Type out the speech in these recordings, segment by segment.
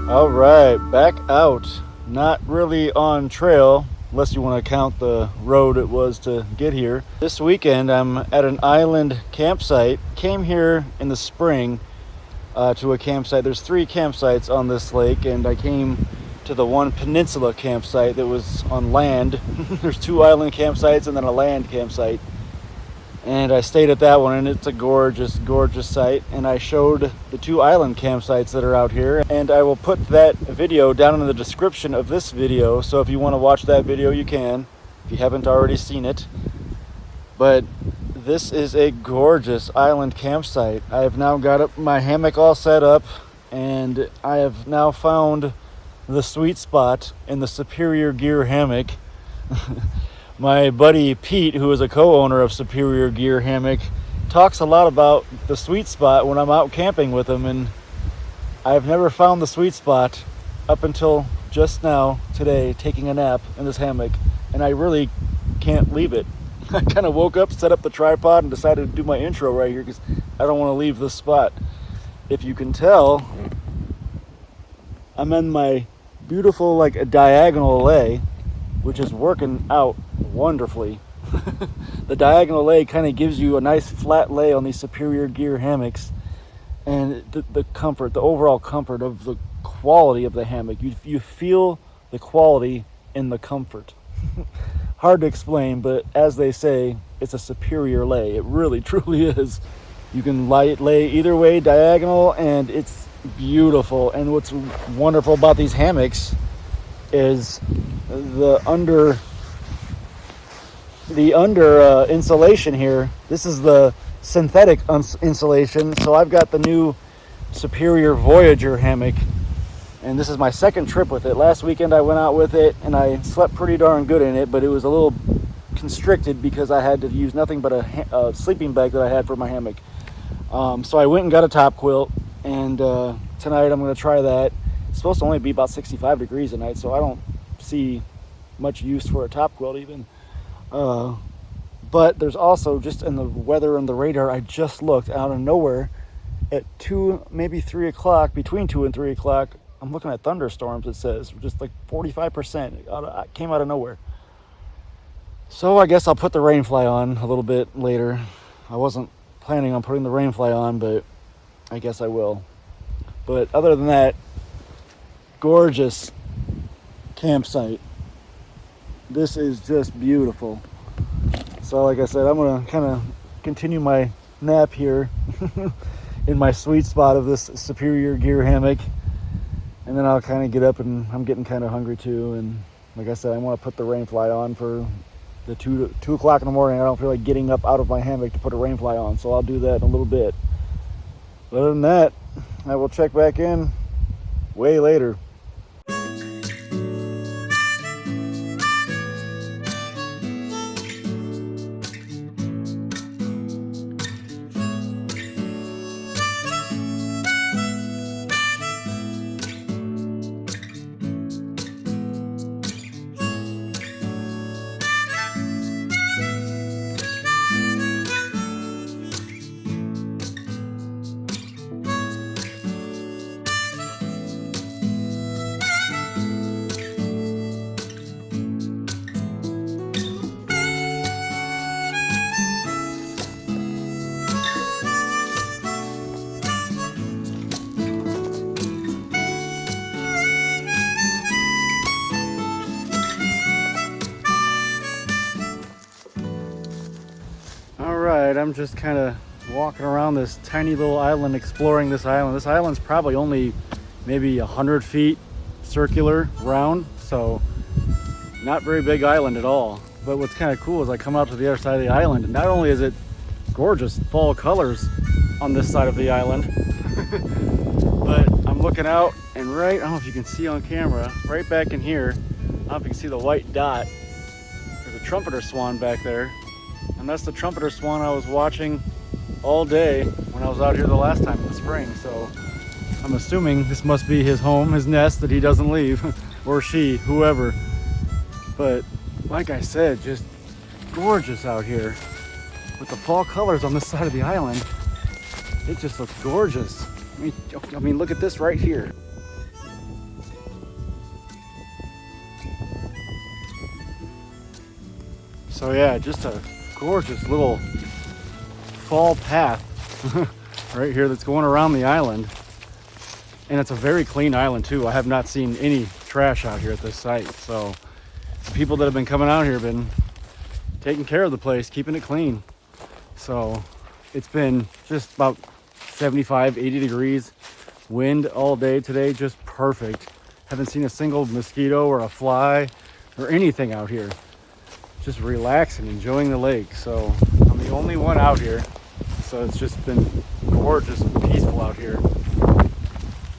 All right, back out. Not really on trail, unless you want to count the road it was to get here. This weekend, I'm at an island campsite. Came here in the spring to a campsite. There's 3 campsites on this lake, and I came to the one peninsula campsite that was on land. There's 2 island campsites and then a land campsite. And I stayed at that one, and it's a gorgeous, gorgeous site. And I showed the 2 island campsites that are out here. And I will put that video down in the description of this video. So if you want to watch that video, you can, if you haven't already seen it. But this is a gorgeous island campsite. I have now got my hammock all set up, and I have now found the sweet spot in the Superior Gear hammock. My buddy Pete, who is a co-owner of Superior Gear Hammock, talks a lot about the sweet spot when I'm out camping with him, and I've never found the sweet spot up until just now, today, taking a nap in this hammock, and I really can't leave it. I kind of woke up, set up the tripod, and decided to do my intro right here because I don't want to leave this spot. If you can tell, I'm in my beautiful, like, a diagonal lay, which is working out wonderfully. The diagonal lay kind of gives you a nice flat lay on these Superior Gear hammocks, and the comfort, the overall comfort of the quality of the hammock. You feel the quality in the comfort. Hard to explain, but as they say, it's a superior lay. It really, truly is. You can lay either way, diagonal, and it's beautiful. And what's wonderful about these hammocks is the under insulation here. This is the synthetic insulation. So I've got the new Superior Voyager hammock, and this is my second trip with it. Last weekend I went out with it, and I slept pretty darn good in it, but it was a little constricted because I had to use nothing but a sleeping bag that I had for my hammock. So I went and got a top quilt, and tonight I'm going to try that. It's supposed to only be about 65 degrees at night, so I don't see much use for a top quilt even. But there's also, just in the weather and the radar, I just looked out of nowhere at 2, maybe 3 o'clock, between 2 and 3 o'clock, I'm looking at thunderstorms, it says, just like 45%. It came out of nowhere. So I guess I'll put the rainfly on a little bit later. I wasn't planning on putting the rainfly on, but I guess I will. But other than that, gorgeous campsite. This is just beautiful. So like I said, I'm going to kind of continue my nap here in my sweet spot of this Superior Gear hammock. And then I'll kind of get up, and I'm getting kind of hungry too. And like I said, I want to put the rainfly on for the 2 o'clock in the morning. I don't feel like getting up out of my hammock to put a rainfly on, so I'll do that in a little bit. But other than that, I will check back in way later. Alright, I'm just kind of walking around this tiny little island, exploring this island. This island's probably only maybe 100 feet circular round, so not very big island at all. But what's kind of cool is I come out to the other side of the island, and not only is it gorgeous fall colors on this side of the island, but I'm looking out, and right, I don't know if you can see on camera, right back in here, I don't know if you can see the white dot. There's a trumpeter swan back there. And that's the trumpeter swan I was watching all day when I was out here the last time in the spring. So I'm assuming this must be his home, his nest that he doesn't leave, or she, whoever. But like I said, just gorgeous out here with the fall colors on this side of the island. It just looks gorgeous. I mean, look at this right here. So yeah, just a gorgeous little fall path right here that's going around the island. And it's a very clean island too. I have not seen any trash out here at this site. So the people that have been coming out here have been taking care of the place, keeping it clean. So it's been just about 75, 80 degrees, wind all day today, just perfect. Haven't seen a single mosquito or a fly or anything out here. Just relaxing, enjoying the lake. So I'm the only one out here, so it's just been gorgeous and peaceful out here.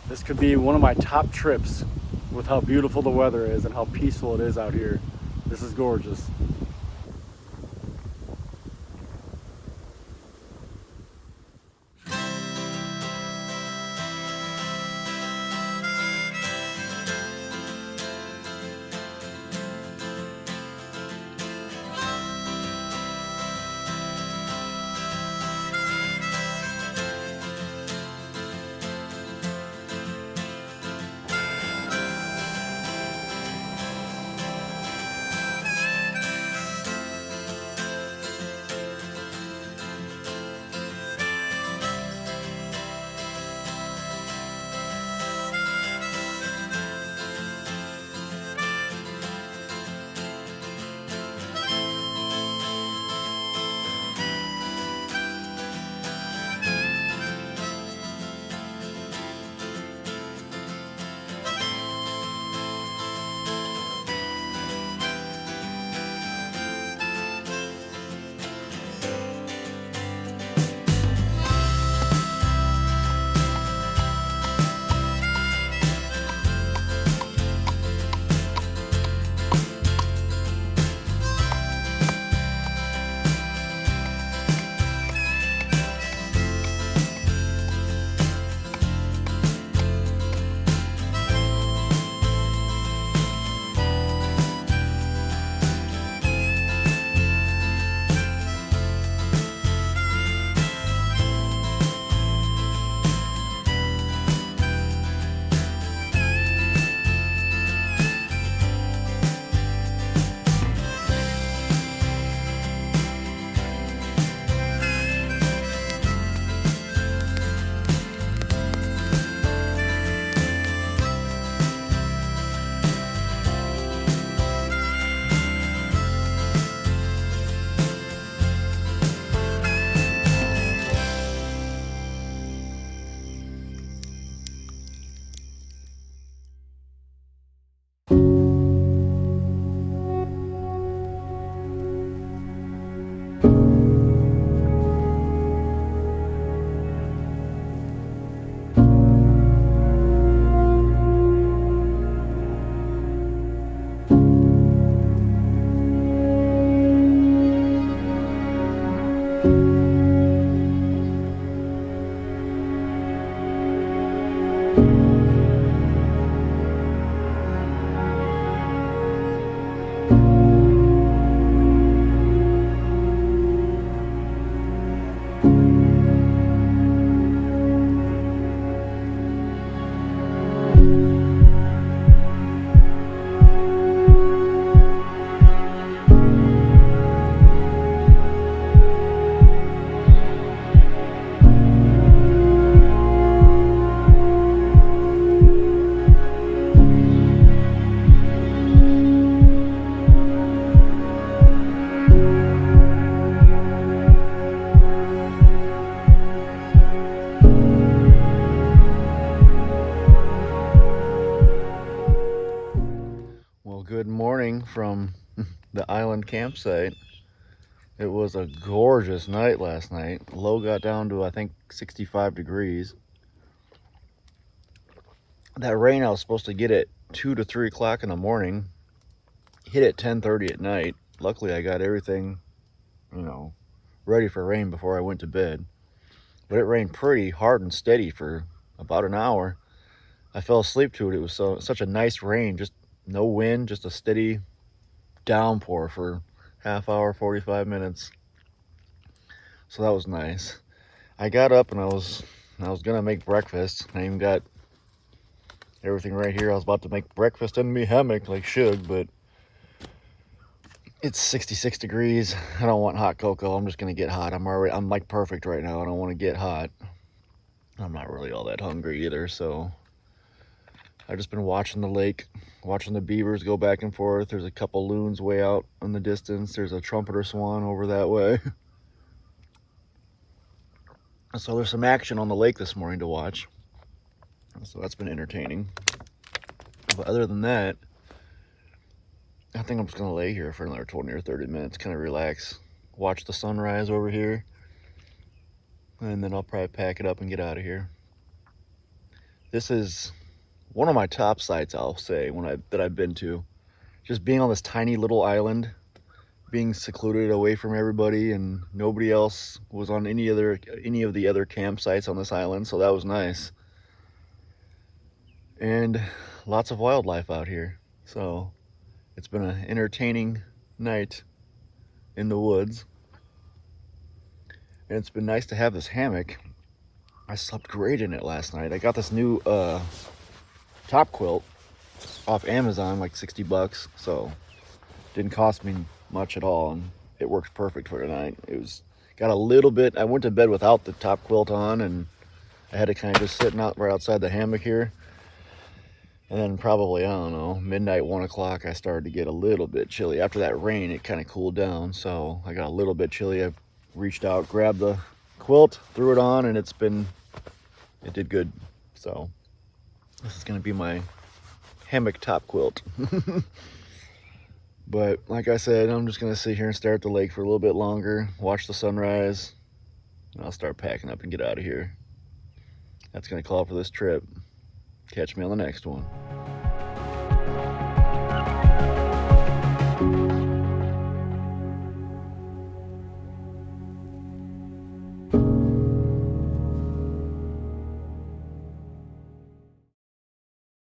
This could be one of my top trips with how beautiful the weather is and how peaceful it is out here. This is gorgeous. from the island campsite. It was a gorgeous night last night. Low got down to, I think, 65 degrees. That rain I was supposed to get at 2 to 3 o'clock in the morning hit at 10:30 at night. Luckily, I got everything, ready for rain before I went to bed. But it rained pretty hard and steady for about an hour. I fell asleep to it. It was such a nice rain, just no wind, just a steady downpour for half hour, 45 minutes. So that was nice. I got up and I was gonna make breakfast. I even got everything right here. I was about to make breakfast in me hammock like Shug, but it's 66 degrees. I don't want hot cocoa. I'm just gonna get hot. I'm like perfect right now. I don't want to get hot. I'm not really all that hungry either, so I've just been watching the lake, watching the beavers go back and forth. There's a couple loons way out in the distance. There's a trumpeter swan over that way. So there's some action on the lake this morning to watch. So that's been entertaining. But other than that, I think I'm just gonna lay here for another 20 or 30 minutes, kind of relax, watch the sunrise over here, and then I'll probably pack it up and get out of here. This is one of my top sites, I'll say, that I've been to. Just being on this tiny little island, being secluded away from everybody, and nobody else was on any of the other campsites on this island, so that was nice. And lots of wildlife out here, so it's been an entertaining night in the woods. And it's been nice to have this hammock. I slept great in it last night. I got this new top quilt off Amazon, like 60 bucks, so didn't cost me much at all, and it works perfect for tonight. Got a little bit, I went to bed without the top quilt on, and I had it kind of just sitting out right outside the hammock here. And then probably, I don't know, midnight, 1 o'clock, I started to get a little bit chilly. After that rain, it kind of cooled down, so I got a little bit chilly. I reached out, grabbed the quilt, threw it on, and it did good. So this is going to be my hammock top quilt. But like I said, I'm just going to sit here and stare at the lake for a little bit longer, watch the sunrise, and I'll start packing up and get out of here. That's going to call for this trip. Catch me on the next one.